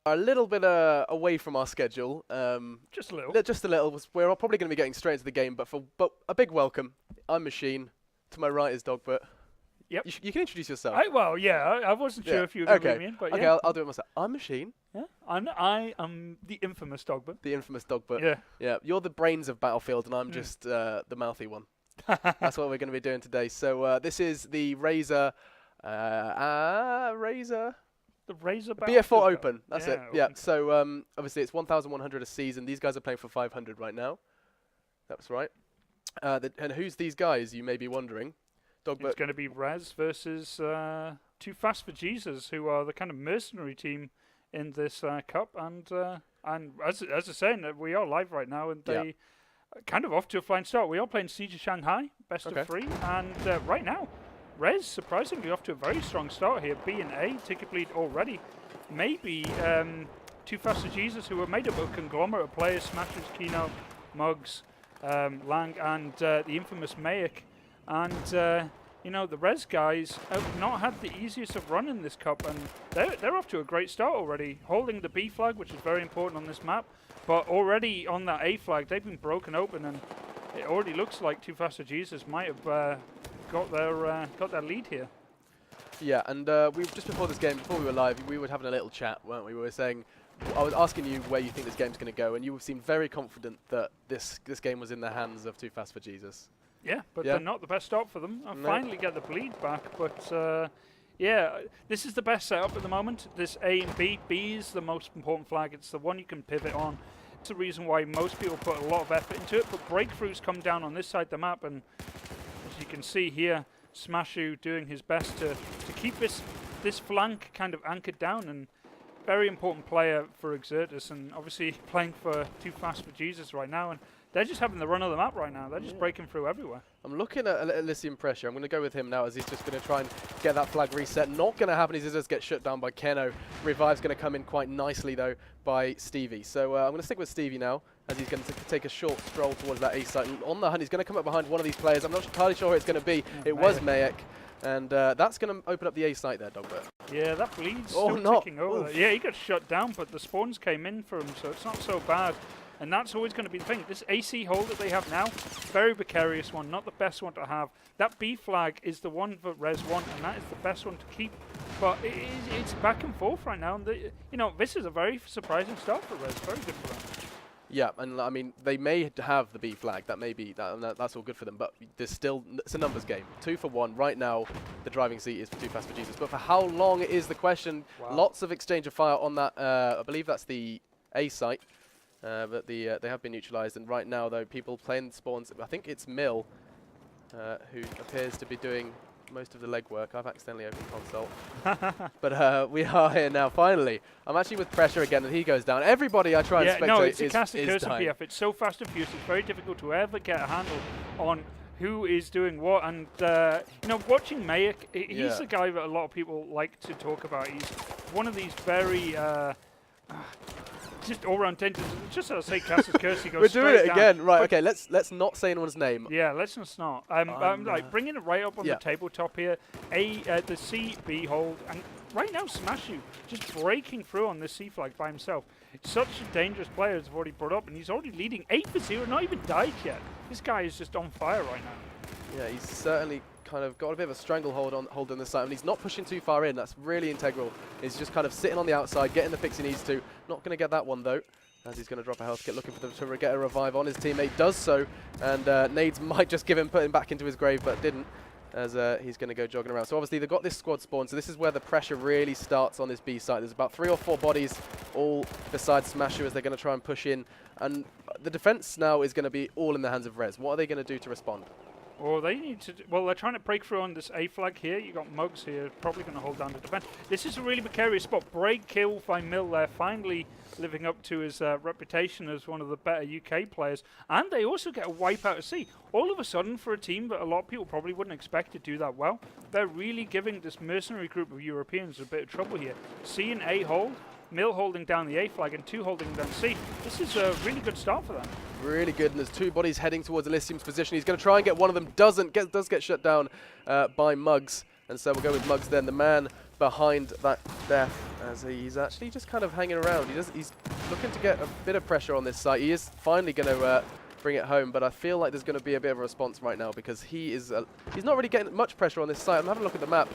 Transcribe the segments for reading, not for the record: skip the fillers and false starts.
are a little bit away from our schedule. Just a little. Just a little. We're probably going to be getting straight into the game, but a big welcome. I'm Machine. To my right is Dogbert. Yep. You can introduce yourself. I wasn't sure if you were going to bring me in, but okay, yeah. I'll do it myself. I'm Machine. Yeah. I am the infamous Dogbert. The infamous Dogbert. Yeah. Yeah. You're the brains of Battlefield, and I'm just the mouthy one. That's what we're going to be doing today. So this is the Razer. Razer. The Razer BF4 Open. That's it. Open. Yeah. So obviously it's 1,100 a season. These guys are playing for 500 right now. That's right. And who's these guys? You may be wondering. It's going to be ReZ versus 2FAST4JESUS, who are the kind of mercenary team in this cup. And as I say, we are live right now, and they kind of off to a flying start. We are playing Siege of Shanghai, best of 3, and right now, ReZ surprisingly off to a very strong start here. B and A, ticket lead already. Maybe 2FAST4JESUS, who are made up of a conglomerate of players, Smashers, Kino, Muggs, Lang, and the infamous Mayak. And, the ReZ guys have not had the easiest of run in this cup, and they're off to a great start already, holding the B flag, which is very important on this map, but already on that A flag, they've been broken open, and it already looks like 2FAST4JESUS might have got their lead here. Yeah, and we just before this game, before we were live, we were having a little chat, weren't we? We were saying, I was asking you where you think this game's going to go, and you seemed very confident that this game was in the hands of 2FAST4JESUS. Yeah, but they're not the best start for them. I finally get the bleed back, but yeah, this is the best setup at the moment. This A and B. B is the most important flag. It's the one you can pivot on. It's the reason why most people put a lot of effort into it, but breakthroughs come down on this side of the map, and as you can see here, Smashu doing his best to keep this flank kind of anchored down, and very important player for Exertus, and obviously playing for 2FAST4JESUS right now, and they're just having the run of the map right now. They're just breaking through everywhere. I'm looking at Elysium Pressure. I'm going to go with him now as he's just going to try and get that flag reset. Not going to happen. He just gets shut down by Keno. Revive's going to come in quite nicely, though, by Stevie. So I'm going to stick with Stevie now as he's going to take a short stroll towards that A site. On the hunt, he's going to come up behind one of these players. I'm not entirely sure who it's going to be. It was Mayak. And that's going to open up the A site there, Dogbert. Yeah, that bleed's still ticking over there. Yeah, he got shut down, but the spawns came in for him, so it's not so bad. And that's always going to be the thing. This AC hold that they have now, very precarious one, not the best one to have. That B flag is the one that ReZ want, and that is the best one to keep. But it's back and forth right now. And this is a very surprising start for ReZ. Very good for them. Yeah, and I mean, they may have the B flag. That may be that's all good for them. But there's still it's a numbers game. 2 for 1 right now. The driving seat is for 2FAST4JESUS. But for how long is the question? Wow. Lots of exchange of fire on that. I believe that's the A site. But they have been neutralized, and right now, though, people playing spawns. I think it's Mill who appears to be doing most of the legwork. I've accidentally opened console. But we are here now, finally. I'm actually with Pressure again, and he goes down. Everybody I try and spectate no, it's is a curse of PF. It's so fast and furious, it's very difficult to ever get a handle on who is doing what. And, watching Mayak, he's the guy that a lot of people like to talk about. He's one of these very... just all-round tenders. Just as I say, Cass's curse, he goes. We're doing it down. Again, right? Okay, let's not say anyone's name. Yeah, let's just not. I'm like bringing it right up on the tabletop here. The C B hold, and right now Smashu just breaking through on this C flag by himself. It's such a dangerous player, as I've already brought up, and he's already leading 8-0, not even died yet. This guy is just on fire right now. Yeah, he's certainly kind of got a bit of a stranglehold on this side, and he's not pushing too far in. That's really integral. He's just kind of sitting on the outside, getting the picks he needs to. Not going to get that one, though, as he's going to drop a health kit, looking for them to get a revive on. His teammate does so, and Nades might just put him back into his grave, but didn't, as he's going to go jogging around. So obviously they've got this squad spawn, so this is where the pressure really starts on this B site. There's about 3 or 4 bodies, all besides Smasher, as they're going to try and push in. And the defense now is going to be all in the hands of ReZ. What are they going to do to respond? Well, they need to. Well, they're trying to break through on this A flag here. You got Muggs here, probably going to hold down the defense. This is a really precarious spot. Break kill by Mill there, finally living up to his reputation as one of the better UK players. And they also get a wipe out of C. All of a sudden, for a team that a lot of people probably wouldn't expect to do that well, they're really giving this mercenary group of Europeans a bit of trouble here. C and A hold. Mill holding down the A flag and 2 holding down C. This is a really good start for them. Really good, and there's 2 bodies heading towards Elysium's position. He's going to try and get one of them, does get shut down by Muggs. And so we'll go with Muggs then, the man behind that death, as he's actually just kind of hanging around. He's looking to get a bit of pressure on this site. He is finally going to bring it home, but I feel like there's going to be a bit of a response right now because he's not really getting much pressure on this site. I'm having a look at the map.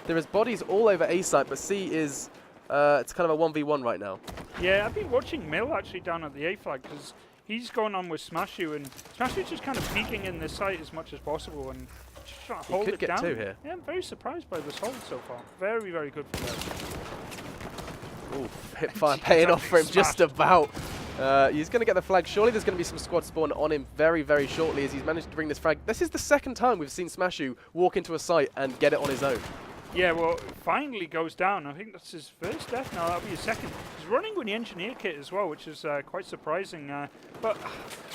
There is bodies all over A site, but C is it's kind of a 1v1 right now. Yeah, I've been watching Mill actually down at the A flag because he's going on with Smashu, and Smashu's just kind of peeking in this site as much as possible and just trying to hold it down. He could get 2 here. Yeah, I'm very surprised by this hold so far. Very, very good for them. Ooh, hip fire paying off for him just about. He's going to get the flag. Surely there's going to be some squad spawn on him very, very shortly as he's managed to bring this flag. This is the second time we've seen Smashu walk into a site and get it on his own. Yeah, well, finally goes down. I think that's his first death now. That'll be his second. He's running with the engineer kit as well, which is quite surprising. But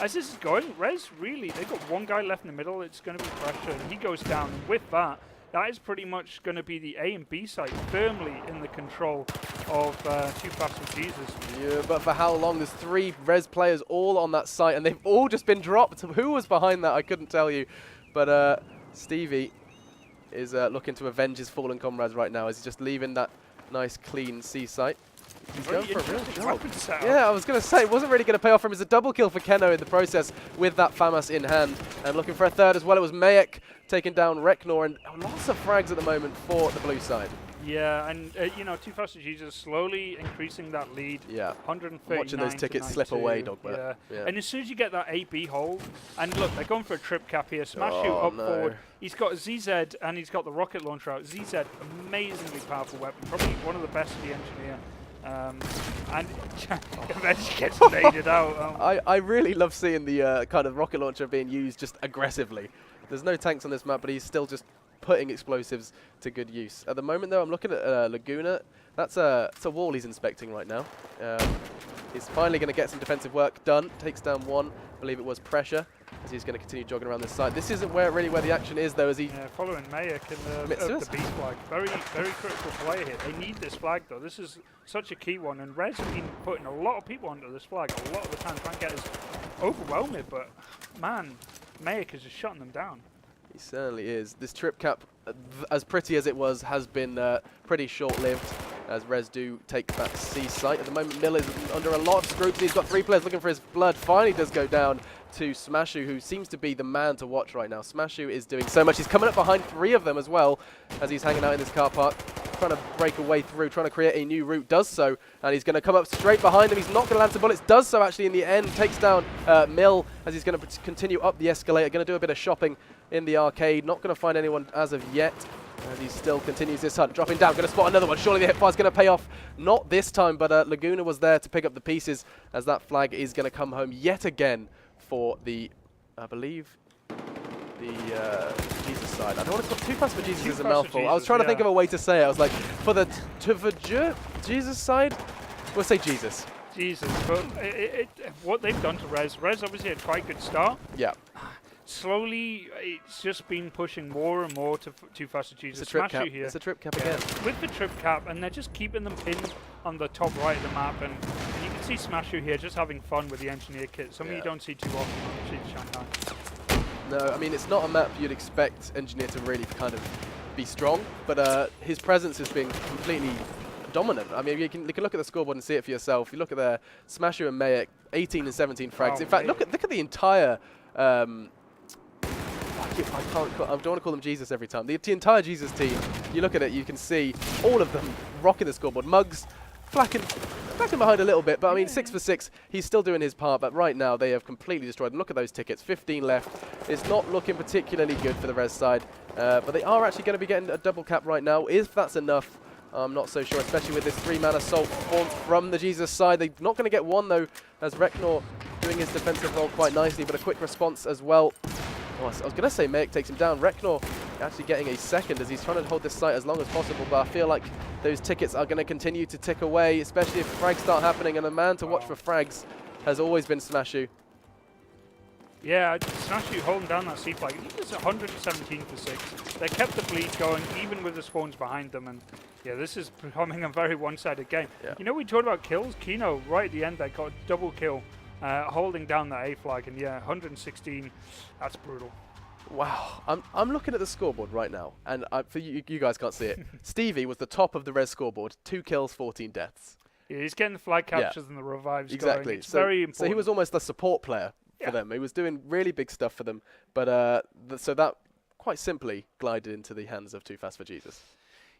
as this is going, ReZ really, they've got one guy left in the middle. It's going to be pressure, and he goes down. And with that, that is pretty much going to be the A and B side firmly in the control of 2FAST4JESUS. Yeah, but for how long? There's 3 ReZ players all on that site, and they've all just been dropped. Who was behind that? I couldn't tell you. But Stevie is looking to avenge his fallen comrades right now as he's just leaving that nice, clean C site. He's going for a real job. Yeah, I was going to say, it wasn't really going to pay off for him. It's a double kill for Keno in the process with that FAMAS in hand. And looking for a third as well. It was Mayek taking down Reknor, and lots of frags at the moment for the blue side. Yeah, and you know, 2FAST4JESUS slowly increasing that lead. Yeah, 139 watching those tickets slip away, Dogbert. Yeah. And as soon as you get that A-B hold, and look, they're going for a trip cap here. Smashu up forward. He's got a ZZ and he's got the rocket launcher out. ZZ, amazingly powerful weapon, probably one of the best of the engineer. And eventually gets naded out. I really love seeing the kind of rocket launcher being used just aggressively. There's no tanks on this map, but he's still just putting explosives to good use. At the moment, though, I'm looking at Laguna. That's a wall he's inspecting right now. He's finally going to get some defensive work done. Takes down 1. I believe it was pressure, as he's going to continue jogging around this side. This isn't really where the action is, though, as he... Yeah, following Mayek in the B flag. Very, very critical player here. They need this flag, though. This is such a key one, and ReZ have been putting a lot of people onto this flag a lot of the time, trying to get us overwhelming, but, man, Mayek is just shutting them down. He certainly is. This trip cap, as pretty as it was, has been pretty short-lived, as ReZ do take that C site. At the moment, Mill is under a lot of scrutiny. He's got 3 players looking for his blood. Finally does go down to Smashu, who seems to be the man to watch right now. Smashu is doing so much. He's coming up behind 3 of them as well, as he's hanging out in this car park, trying to break a way through, trying to create a new route. Does so, and he's going to come up straight behind him. He's not going to land some bullets. Does so, actually, in the end. Takes down Mill, as he's going to continue up the escalator. Going to do a bit of shopping in the arcade. Not going to find anyone as of yet. And he still continues this hunt. Dropping down, going to spot another one. Surely the hipfire's going to pay off. Not this time, but Laguna was there to pick up the pieces, as that flag is going to come home yet again for the, I believe, the Jesus side. I don't want to call 2FAST4JESUS is a mouthful. I was trying to think of a way to say it. I was like, for the Jesus side, we'll say Jesus. Jesus, but what they've done to ReZ obviously had quite a good start. Yeah. Slowly, it's just been pushing more and more to 2FAST4JESUS. It's a trip cap. It's a trip cap again. With the trip cap, and they're just keeping them pinned on the top right of the map. And you can see Smashu here just having fun with the engineer kit. Something you don't see too often in Shanghai. No, I mean, it's not a map you'd expect engineer to really kind of be strong, but his presence has been completely dominant. I mean, you can look at the scoreboard and see it for yourself. You look at the Smashu and Mayek, 18 and 17 frags. In fact, look at the entire... I don't want to call them Jesus every time. The entire Jesus team, you look at it, you can see all of them rocking the scoreboard. Muggs, flacking behind a little bit, but I mean, 6 for 6, he's still doing his part, but right now they have completely destroyed them. Look at those tickets, 15 left. It's not looking particularly good for the ReZ side, but they are actually going to be getting a double cap right now. If that's enough, I'm not so sure, especially with this 3-man assault formed from the Jesus side. They're not going to get one, though, as Reknor doing his defensive role quite nicely, but a quick response as well. Oh, I was going to say Mayek takes him down. Reknor actually getting a second as he's trying to hold this site as long as possible, but I feel like those tickets are going to continue to tick away, especially if frags start happening, and the man to watch for frags has always been Smashu. Yeah, Smashu holding down that C flag. I think it's 117 for 6. They kept the bleed going, even with the spawns behind them, and yeah, this is becoming a very one-sided game. Yeah. You know, we talked about kills. Keno, right at the end, they got a double kill. Holding down that A flag, and yeah, 116, that's brutal. Wow, I'm looking at the scoreboard right now, and for you guys can't see it. Stevie was the top of the ReZ scoreboard, 2 kills, 14 deaths. Yeah, he's getting the flag captures and the revives Exactly. going. It's very important. So he was almost the support player for them. He was doing really big stuff for them, but so that quite simply glided into the hands of 2FAST4JESUS.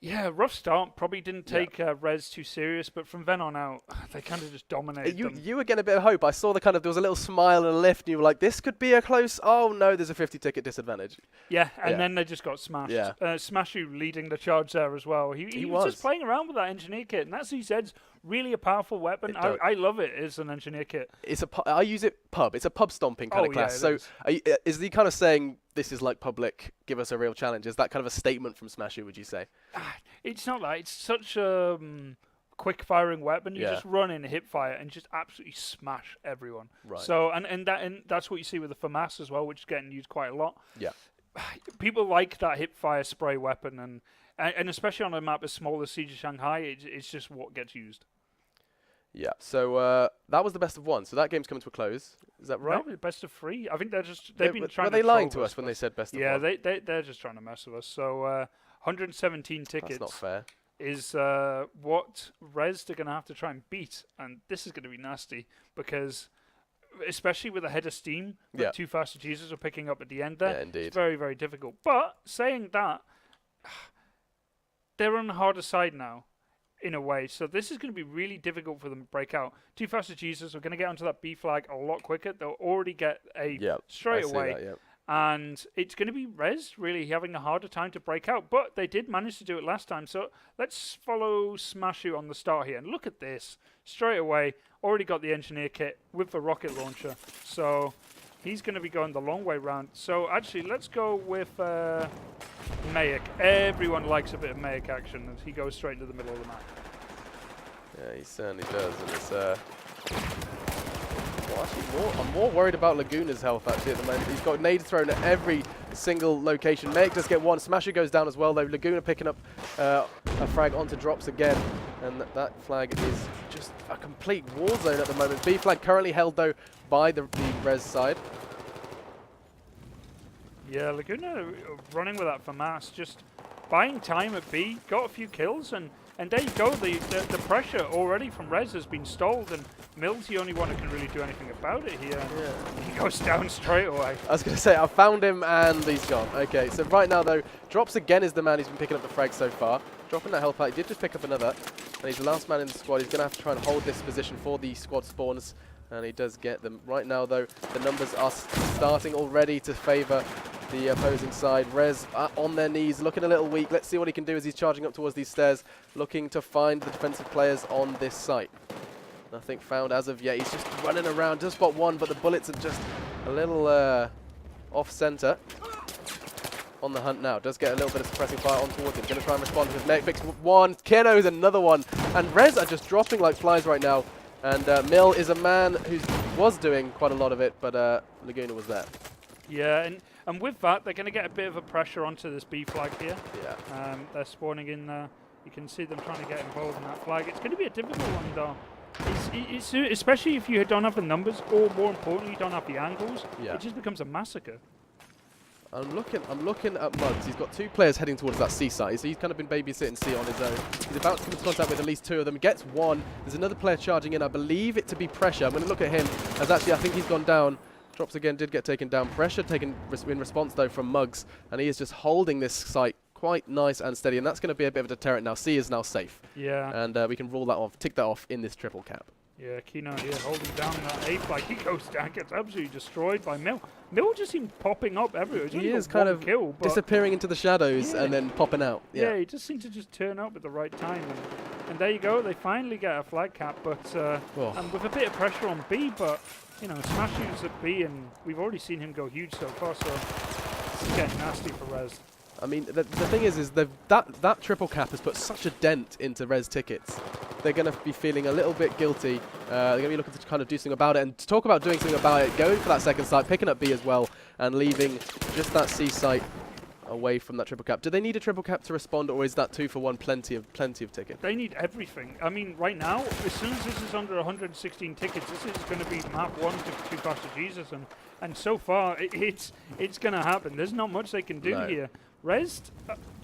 Yeah, rough start. Probably didn't take ReZ too serious, but from then on out, they kind of just dominated them. You were getting a bit of hope. I saw there was a little smile and a lift, and you were like, this could be a close. Oh no, there's a 50-ticket disadvantage. Yeah, and then they just got smashed. Yeah. Smashu leading the charge there as well. He was just playing around with that engineer kit, and that's, he said, really a powerful weapon. I love it as an engineer kit. I use it pub. It's a pub stomping kind of class. So is he kind of saying this is like public, give us a real challenge? Is that kind of a statement from Smashu, would you say? It's not like, it's such a quick firing weapon. You just run in, hip fire, and just absolutely smash everyone. Right. So and that's what you see with the FAMAS as well, which is getting used quite a lot. Yeah. People like that hip fire spray weapon, and especially on a map as small as Siege of Shanghai, it's just what gets used. Yeah, so that was the best of one. So that game's coming to a close. Is that right? No, best of 3. I think they've been trying to. Were they lying to us when they said best of one? Yeah, they're just trying to mess with us. So 117 tickets. That's not fair. Is what ReZ are going to have to try and beat, and this is going to be nasty because, especially with the head of steam that 2FAST4JESUS are picking up at the end there, it's very, very difficult. But saying that, they're on the harder side now, in a way. So this is going to be really difficult for them to break out. 2FAST4JESUS are going to get onto that B flag a lot quicker. They'll already get a straight away. And it's going to be ReZ really having a harder time to break out. But they did manage to do it last time. So let's follow Smashu on the start here. And look at this. Straight away, already got the engineer kit with the rocket launcher. So he's going to be going the long way round. So actually, let's go with Mayak. Everyone likes a bit of Mayak action as he goes straight into the middle of the map. Yeah, he certainly does. And it's well, actually, I'm more worried about Laguna's health actually at the moment. He's got nades thrown at every single location. Mayak does get one. Smasher goes down as well though. Laguna picking up a frag onto drops again. And that flag is just a complete war zone at the moment. B flag currently held though by the ReZ side. Yeah, Laguna running with that FAMAS, just buying time at B, got a few kills, and there you go. The pressure already from ReZ has been stalled, and Mill's the only one who can really do anything about it here. Yeah. He goes down straight away. I was going to say, I found him and he's gone. Okay, so right now though, Drops again is the man who's been picking up the frag so far. Dropping that health pack, he did just pick up another, and he's the last man in the squad. He's going to have to try and hold this position for the squad spawns, and he does get them. Right now though, the numbers are starting already to favour the opposing side. ReZ on their knees, looking a little weak. Let's see what he can do as he's charging up towards these stairs, looking to find the defensive players on this site. Nothing found as of yet. He's just running around, does spot one, but the bullets are just a little off-center. On the hunt now, does get a little bit of suppressing fire on towards him. Going to try and respond with Mayak. Fix one, Keno's another one, and ReZ are just dropping like flies right now. And Mill is a man who was doing quite a lot of it, but Laguna was there. Yeah, and with that, they're going to get a bit of a pressure onto this B flag here. Yeah. They're spawning in. You can see them trying to get involved in that flag. It's going to be a difficult one, though. It's especially if you don't have the numbers, or more importantly, you don't have the angles. Yeah. It just becomes a massacre. I'm looking at Muggs. He's got 2 players heading towards that C site, so he's kind of been babysitting C on his own. He's about to come into contact with at least 2 of them. Gets one. There's another player charging in. I believe it to be Pressure. I'm going to look at him as actually I think he's gone down. Drops again, did get taken down. Pressure taken in response though from Muggs, and he is just holding this site quite nice and steady, and that's going to be a bit of a deterrent now. C is now safe. Yeah. And we can rule that off, tick that off in this triple cap. Yeah, Kino here holding down that A flag. He goes down, gets absolutely destroyed by Mill. Mill just seems popping up everywhere. He is kind of disappearing into the shadows and then popping out. Yeah, he just seems to just turn up at the right time. And there you go. They finally get a flag cap, but and with a bit of pressure on B, but you know, Smashu's at B, and we've already seen him go huge so far, so it's getting nasty for ReZ. I mean, the thing is that triple cap has put such a dent into ReZ tickets. They're going to be feeling a little bit guilty. They're going to be looking to kind of do something about it. And to talk about doing something about it, going for that second site, picking up B as well, and leaving just that C site away from that triple cap. Do they need a triple cap to respond, or is that 2 for 1 plenty of ticket? They need everything. I mean, right now, as soon as this is under 116 tickets, this is going to be map 1 to 2FAST4JESUS, and so far it's going to happen. There's not much they can do here. ReZ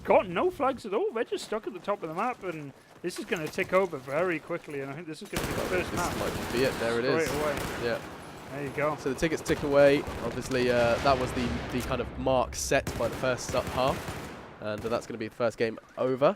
got no flags at all. They're just stuck at the top of the map, and this is going to tick over very quickly. And I think this is going to be the first map. This might be it. There it is. Straight away. Yeah. There you go. So the tickets tick away. Obviously, that was the kind of mark set by the first half, and that's going to be the first game over.